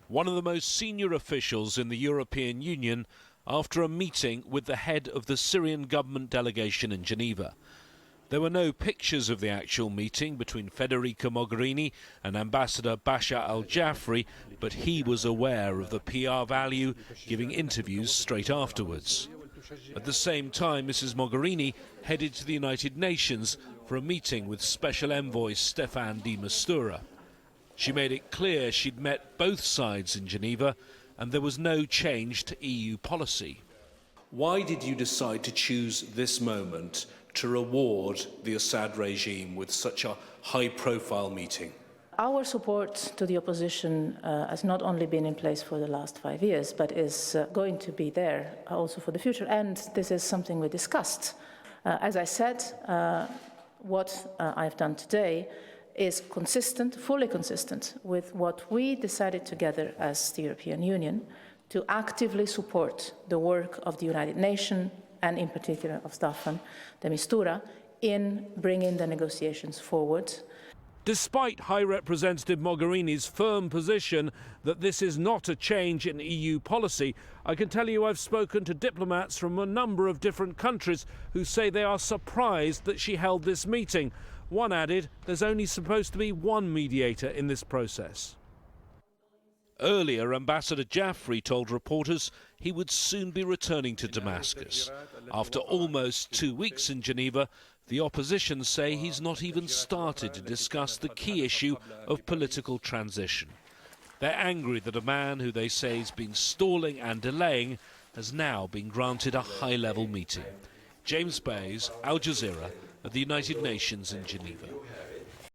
one of the most senior officials in the European Union, after a meeting with the head of the Syrian government delegation in Geneva. There were no pictures of the actual meeting between Federica Mogherini and Ambassador Bashar al-Jafri, but he was aware of the PR value, giving interviews straight afterwards. At the same time, Mrs. Mogherini headed to the United Nations for a meeting with Special Envoy Staffan de Mistura. She made it clear she'd met both sides in Geneva and there was no change to EU policy. Why did you decide to choose this moment to reward the Assad regime with such a high-profile meeting? Our support to the opposition has not only been in place for the last 5 years, but is going to be there also for the future. And this is something we discussed. As I said, what I've done today is consistent, fully consistent with what we decided together as the European Union to actively support the work of the United Nations and in particular of Staffan de Mistura in bringing the negotiations forward. Despite High Representative Mogherini's firm position that this is not a change in EU policy, I can tell you I've spoken to diplomats from a number of different countries who say they are surprised that she held this meeting. One added there's only supposed to be one mediator in this process. Earlier, Ambassador Jafri told reporters he would soon be returning to Damascus. After almost 2 weeks in Geneva, the opposition say he's not even started to discuss the key issue of political transition. They're angry that a man who they say has been stalling and delaying has now been granted a high-level meeting. James Bays, Al Jazeera, at the United Nations in Geneva.